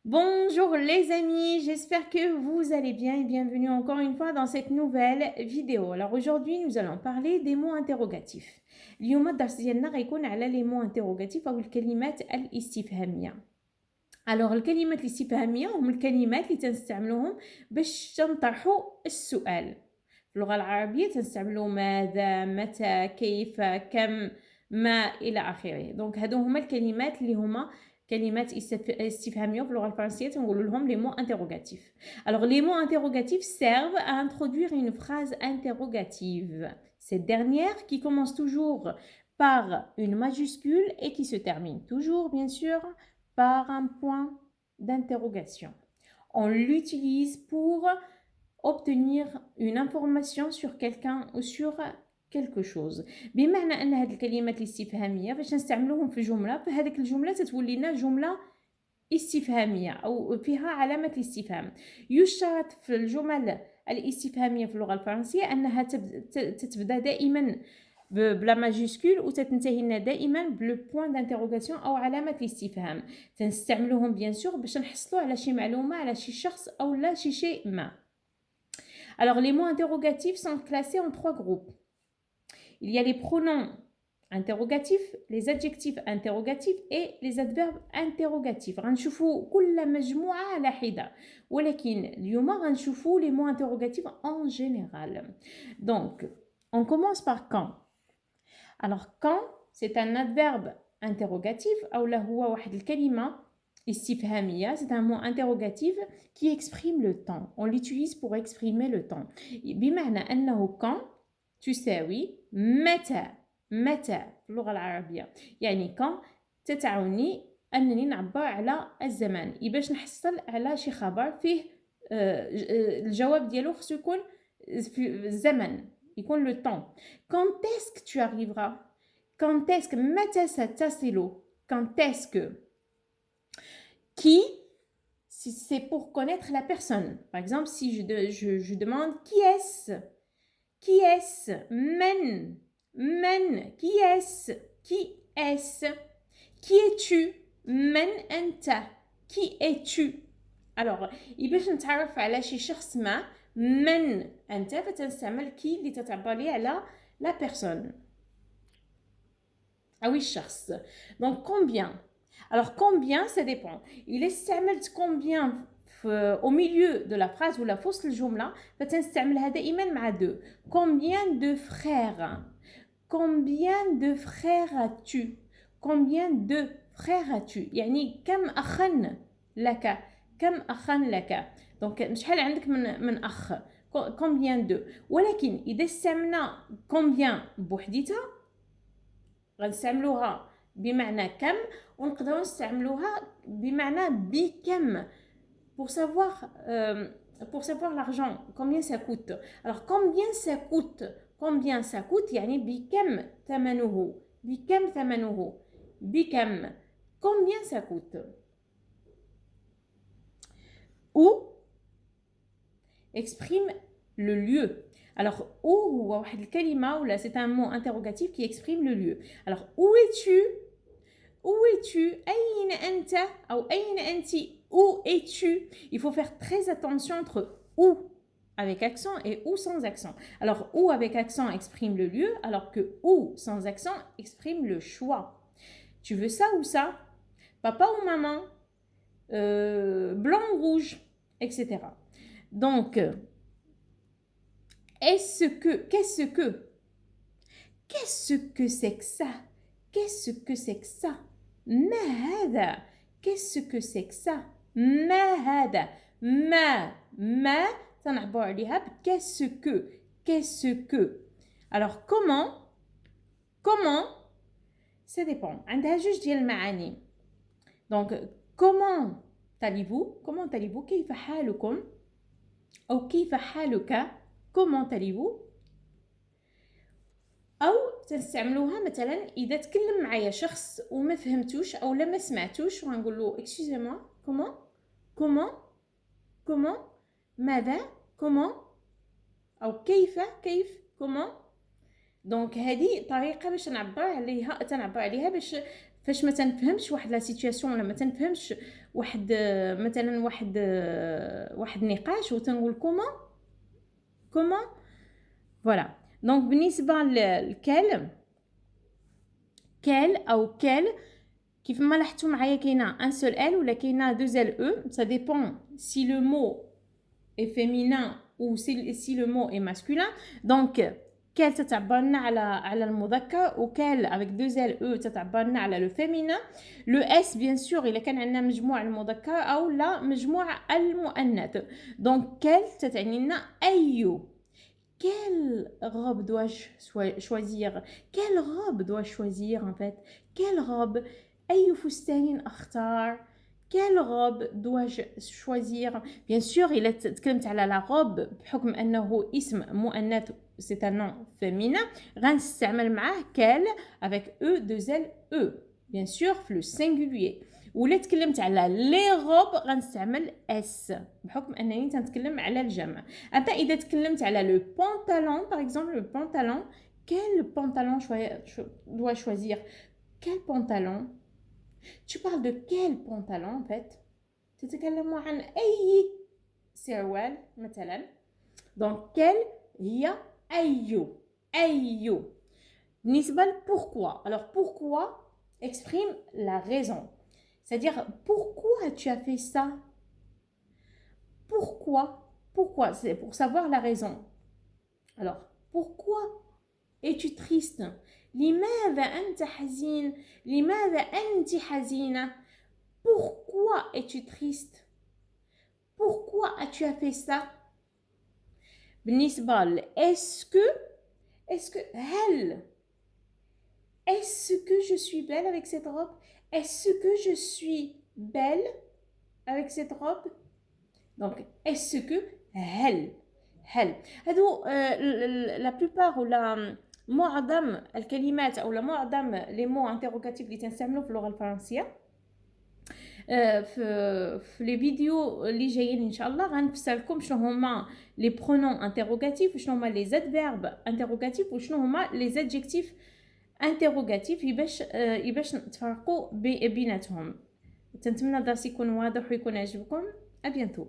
Bonjour les amis, j'espère que vous allez bien et bienvenue encore une fois dans cette nouvelle vidéo. Alors aujourd'hui, nous allons parler des mots interrogatifs. اليوم الدرس ديالنا غيكون على les mots interrogatifs أو الكلمات الاستفهامية. Alors الكلمات الاستفهامية هم الكلمات اللي تنستعملوهم باش تنطرحوا السؤال. في اللغة العربية تنستعملوا ماذا، متى، كيف، كم، ما إلى آخره. دونك هادو هما الكلمات اللي هما كلمات استفهامية في اللغة الفرنسية تنقولوا لهم les mots interrogatifs. Alors les mots interrogatifs servent à introduire une phrase interrogative. Cette dernière qui commence toujours par une majuscule et qui se termine toujours bien sûr par un point d'interrogation. On l'utilise pour obtenir une information sur quelqu'un ou sur quelque chose. بمعنى ان هاد الكلمات الاستفهاميه فاش نستعملوهم في جمله فهذيك الجمله تتولي لنا جمله استفهاميه او فيها علامه الاستفهام. يشترط في الجمل الاستفهاميه في اللغه الفرنسيه انها تتبدا دائما بلا ماجيسكول وتتنتهي لنا دائما بلو بوين دانتيروغاسيون او علامه الاستفهام. تنستعملوهم بيان سور باش نحصلوا على شي معلومه على شي شخص او لا شي شيء ما. Alors les mots interrogatifs sont classés en trois groupes. Il y a les pronoms interrogatifs, les adjectifs interrogatifs et les adverbes interrogatifs. غنشوفوا كل مجموعة على حدة ولكن اليوم غنشوفوا les mots interrogatifs en général. Donc, on commence par quand. Alors quand, c'est un adverbe interrogatif أو هو واحد الكلمة استفهامية, c'est un mot interrogatif qui exprime le temps. On l'utilise pour exprimer le temps. بمعنى أنه quand تساوي متى في اللغة العربية. يعني quand تتعني أنني نعبر على الزمان. باش نحصل على شي خبر فيه الجواب ديالو خصو يكون في الزمن يكون le temps. Quand est-ce que tu arriveras? Quand est-ce que متى ستصل? Quand est-ce que qui, si c'est pour connaître la personne. Par exemple, si je demande qui est-ce? Qui est-ce? Men, qui est-ce? Qui est-ce? Qui es-tu? Men anta. Qui es-tu? Alors, باش نتعرف على شي شخص ما من أنت فتنستعمل كي اللي تعبر لي على la personne. Ah oui, الشخص. Donc combien? Alors combien, ça dépend. Il استعملت combien au milieu de la phrase ولا في وسط الجملة فتنستعملها دائما مع deux. Combien de frères? Combien de frères as-tu? Combien de frères as-tu? يعني كم أخا لك؟ كم أخا لك؟ donc شحال عندك من أخ؟ combien de. ولكن إذا استعملنا combien بوحديتها غنستعملوها بمعنى كم ونقدروا نستعملوها بمعنى بكم pour savoir l'argent, combien ça coûte. Alors combien ça coûte? Combien ça coûte يعني بكم ثمنه؟ بكم ثمنه؟ بكم. Combien ça coûte? Où exprime le lieu. Alors où هو واحد الكلمة ولا c'est un mot interrogatif qui exprime le lieu. Alors où es-tu? Où es-tu? أين أنت أو أين أنت? Où es-tu? Il faut faire très attention entre où avec accent et où sans accent. Alors où avec accent exprime le lieu alors que où sans accent exprime le choix. Tu veux ça ou ça? Papa ou maman? Blanc ou rouge? Etc. Donc qu'est-ce que c'est que ça? Qu'est-ce que c'est que ça? ما هذا? Qu'est-ce que c'est que ça? ما هذا؟ ما تنعبر عليها qu'est-ce que. Alors comment ça dépend. عندها جوج ديال المعاني. Donc comment allez-vous كيف حالكم أو كيف حالك comment allez-vous أو تنستعملوها مثلا إذا تكلم معايا شخص وما فهمتوش أو لا ما سمعتوش وغنقول له excusez-moi comment ماذا comment أو كيف comment. دونك هذه طريقة باش تنعبر عليها باش فاش ما تنفهمش واحد لا سيتوياسيون ولا ما تنفهمش واحد مثلا واحد نقاش وتنقول كومون فوالا. دونك بالنسبه للكال كال او كال كيف ما لاحظتوا معايا كاينه ان سول ال ولا كاينه دو ال او، سا ديبون سي لو مو est féminin ou si le mot est masculin. Donc quel تتعبر لنا على المذكر، وكال avec deux l e تتعبر لنا على le féminin. le s bien sûr الا كان عندنا مجموع المذكر او لا مجموع المؤنث. donc quel تتعني لنا اي. quelle robe dois-je choisir? quelle robe dois-je choisir en fait? quelle robe؟ أي فستان أختار؟ quelle robe dois-je choisir? bien sûr إلا تكلمت على la robe بحكم أنه اسم مؤنث c'est un nom féminin غنستعمل معاه quelle avec e deux l e bien sûr في le singulier. ولا تكلمت على لي غوب غنستعمل اس بحكم انني تنتكلم على الجمع. اما اذا تكلمت على لو بونطالون باغ اكزومبل لو بونطالون quel pantalon dois choisir? quel pantalon? tu parles de quel pantalon en fait? تتكلم عن اي سروال مثلا. donc quel هي اي. بالنسبه ل pourquoi alors pourquoi exprime la raison. C'est-à-dire, pourquoi tu as fait ça? Pourquoi? C'est pour savoir la raison. Alors, pourquoi es-tu triste? لماذا أنت حزين؟ لماذا أنت حزينة؟ Pourquoi es-tu triste? Pourquoi as-tu fait ça? بالنسبة ل est-ce que هل est-ce que je suis belle avec cette robe? Est-ce que je suis belle avec cette robe? donc est-ce que هل هادو la plupart ولا معظم الكلمات او معظم لي مو انتروغاتيف اللي تنستعملوا في اللغه الفرنسيه. في لي فيديو اللي جايين ان شاء الله غنفسر لكم شنو هما لي برونون انتروغاتيف وشنو هما لي زادفيرب انتروغاتيف وشنو هما لي زادجيكتيف انتروغاتيف باش تفرقوا بيناتهم. تنتمنى الدرس يكون واضح ويكون عجبكم. ابيانتو.